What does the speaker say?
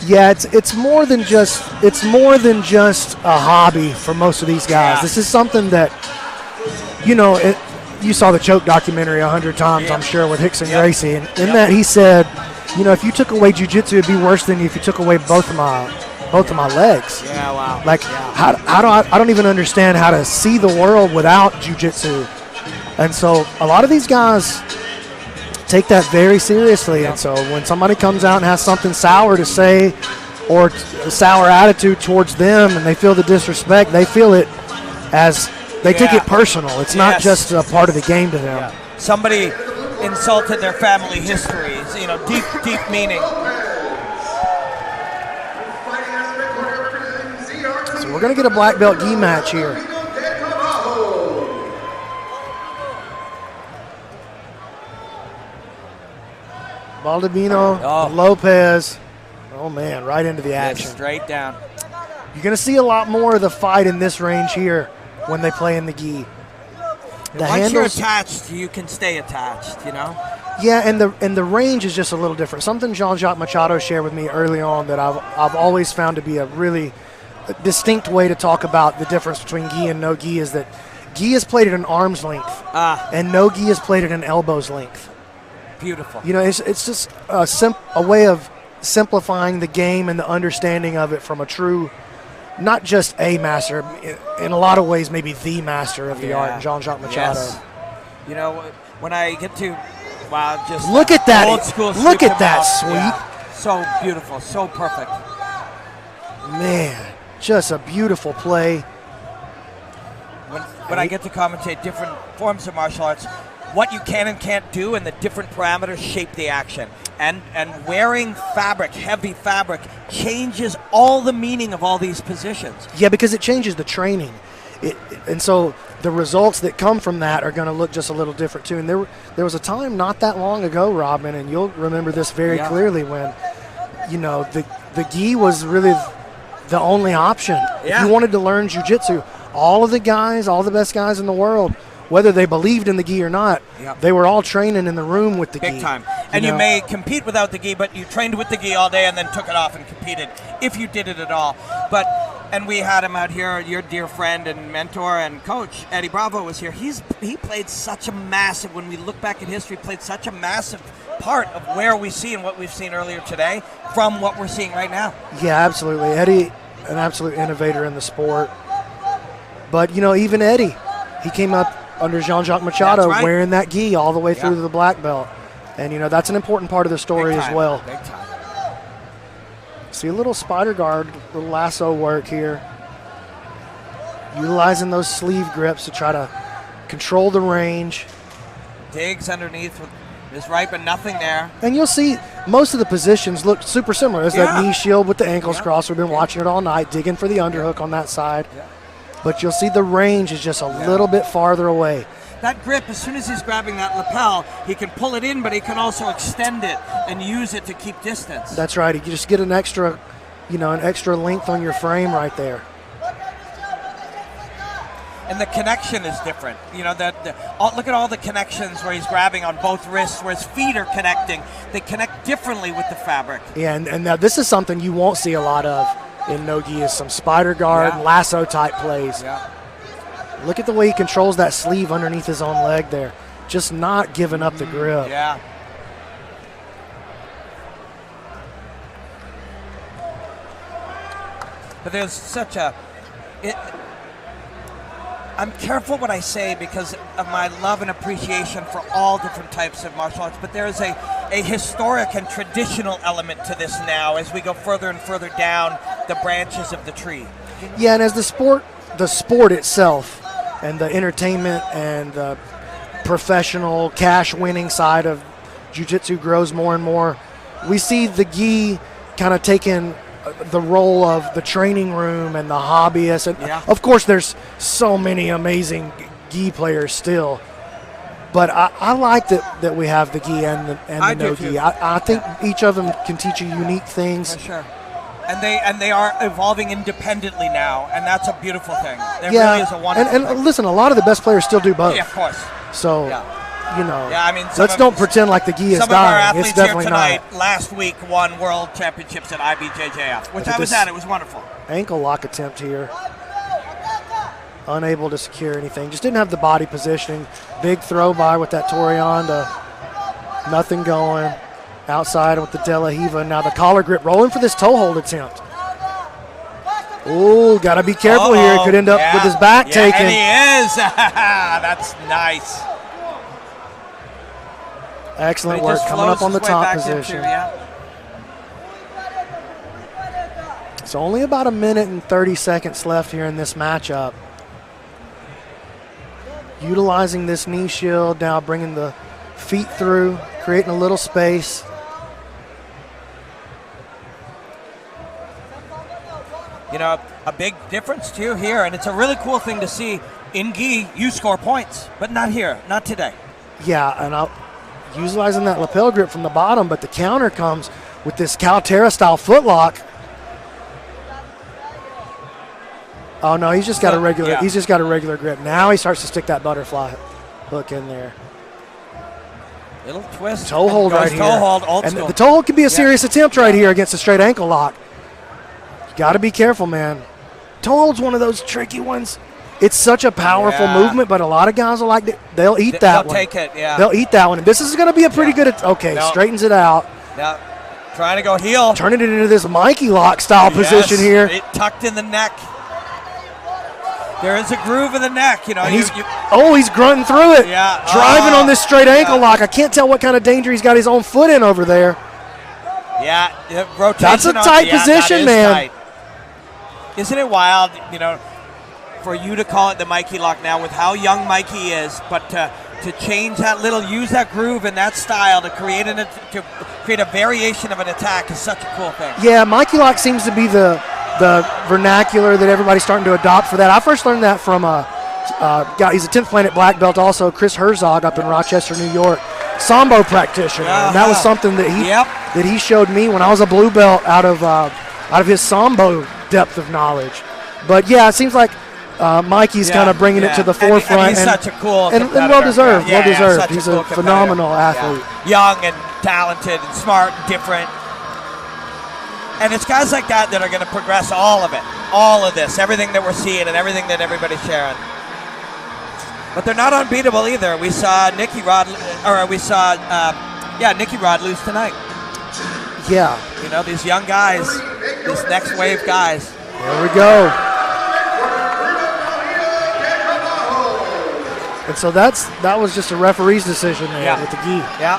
Yeah, it's more than just a hobby for most of these guys. Yeah. This is something that, you saw the Choke documentary 100 times, I'm sure, with Hickson Gracie, and in that he said, if you took away jiu-jitsu, it'd be worse than if you took away both of my legs. Yeah, wow. Like, I don't even understand how to see the world without jiu-jitsu, and so a lot of these guys take that very seriously. And so when somebody comes out and has something sour to say or a sour attitude towards them and they feel the disrespect, they feel it as they take it personal. It's not just a part of the game to them. Yeah. Somebody insulted their family histories, deep meaning. So we're going to get a black belt gi match here. Baldovino, Lopez. Oh, man, right into the action. Straight down. You're going to see a lot more of the fight in this range here when they play in the gi. Once you're attached, you can stay attached, Yeah, and the range is just a little different. Something Jean-Jacques Machado shared with me early on that I've always found to be a really distinct way to talk about the difference between gi and no gi is that gi is played at an arm's length and no gi is played at an elbow's length. Beautiful. It's just a way of simplifying the game and the understanding of it from a true, not just a master, in a lot of ways maybe the master of the art, Jean-Jacques Machado. Yes. When I get to, just look at that old school look at that sweep. Yeah. So beautiful, so perfect. Man, just a beautiful play. When I get to commentate different forms of martial arts, what you can and can't do and the different parameters shape the action. And wearing fabric, heavy fabric, changes all the meaning of all these positions. Yeah, because it changes the training. And so the results that come from that are going to look just a little different too. And there was a time not that long ago, Robin, and you'll remember this very clearly when, the gi was really the only option. Yeah. If you wanted to learn jiu-jitsu, all the best guys in the world, whether they believed in the gi or not, they were all training in the room with the gi. Big time. And you may compete without the gi, but you trained with the gi all day and then took it off and competed, if you did it at all. And we had him out here, your dear friend and mentor and coach, Eddie Bravo, was here. He played such a massive, when we look back in history, played such a massive part of where we see and what we've seen earlier today from what we're seeing right now. Yeah, absolutely. Eddie, an absolute innovator in the sport. But, even Eddie, he came up under Jean-Jacques Machado wearing that gi all the way through to the black belt. And, that's an important part of the story as well. Big time. See a little spider guard, little lasso work here. Utilizing those sleeve grips to try to control the range. Digs underneath with his right, but nothing there. And you'll see most of the positions look super similar. There's that knee shield with the ankles crossed. We've been watching it all night, digging for the underhook on that side. Yeah. But you'll see the range is just a little bit farther away. That grip, as soon as he's grabbing that lapel, he can pull it in, but he can also extend it and use it to keep distance. That's right. You just get an extra length on your frame right there. And the connection is different. Look at all the connections where he's grabbing on both wrists, where his feet are connecting. They connect differently with the fabric. Yeah, and now this is something you won't see a lot of in no-gi is some spider guard, lasso type plays. Yeah. Look at the way he controls that sleeve underneath his own leg there. Just not giving up the grip. Yeah. But there's such I'm careful what I say because of my love and appreciation for all different types of martial arts, but there is a historic and traditional element to this now as we go further and further down the branches of the tree. Yeah, and as the sport itself and the entertainment and the professional cash-winning side of jiu-jitsu grows more and more, we see the gi kind of taking the role of the training room and the hobbyist. And of course, there's so many amazing gi players still. But I like that we have the gi and the no gi. I think each of them can teach you unique things. For sure. And they are evolving independently now, and that's a beautiful thing. There really is a wonderful thing. And listen, a lot of the best players still do both. Yeah, of course. So Yeah, I mean, let's don't pretend like the gi is some of our dying. It's athletes here definitely tonight not. last week won world championships at IBJJF, which I was at. It was wonderful. Ankle lock attempt here. Unable to secure anything. Just didn't have the body positioning. Big throw by with that Torianda. Nothing going. Outside with the De La Hiva. Now the collar grip rolling for this toe hold attempt. Ooh, got to be careful here. He could end up with his back taken. And he is. That's nice. Excellent work coming up on the top position. It's only about a minute and 30 seconds left here in this matchup. Utilizing this knee shield, now bringing the feet through, creating a little space. A big difference too here, and it's a really cool thing to see. In gi, you score points, but not here, not today. Yeah, and utilizing that lapel grip from the bottom, but the counter comes with this Calterra style footlock. Oh no, he's just got a regular. He's just got a regular grip. Now he starts to stick that butterfly hook in there. Little twist. Toe hold right here. Toe hold, old and school. the toe hold can be a serious attempt right here against a straight ankle lock. You got to be careful, man. Toe hold's one of those tricky ones. It's such a powerful movement, but a lot of guys will like it. They'll eat that one. They'll take it, yeah. They'll eat that one. And this is going to be a pretty good. Straightens it out. Yeah. Trying to go heel. Turning it into this Mikey lock style position here. It tucked in the neck. There is a groove in the neck, And he's grunting through it. Yeah. Driving on this straight ankle lock. I can't tell what kind of danger he's got his own foot in over there. Yeah, rotation. That's a tight position, man. Tight. Isn't it wild, for you to call it the Mikey lock now with how young Mikey is, but to change that use that groove and that style to create a variation of an attack is such a cool thing. Yeah, Mikey lock seems to be the vernacular that everybody's starting to adopt for that. I first learned that from he's a 10th Planet black belt also, Chris Herzog up in Rochester, New York, Sambo practitioner. And that was something that he showed me when I was a blue belt out of his Sambo depth of knowledge. But yeah, it seems like Mikey's kind of bringing it to the forefront. And he's such a cool and well-deserved. He's a phenomenal athlete. Young and talented and smart and different. And it's guys like that that are going to progress all of it, all of this, everything that we're seeing and everything that everybody's sharing. But they're not unbeatable either. We saw Nicky Rod lose tonight. Yeah. These young guys, these next wave guys. There we go. And so that was just a referee's decision there with the gi. Yeah.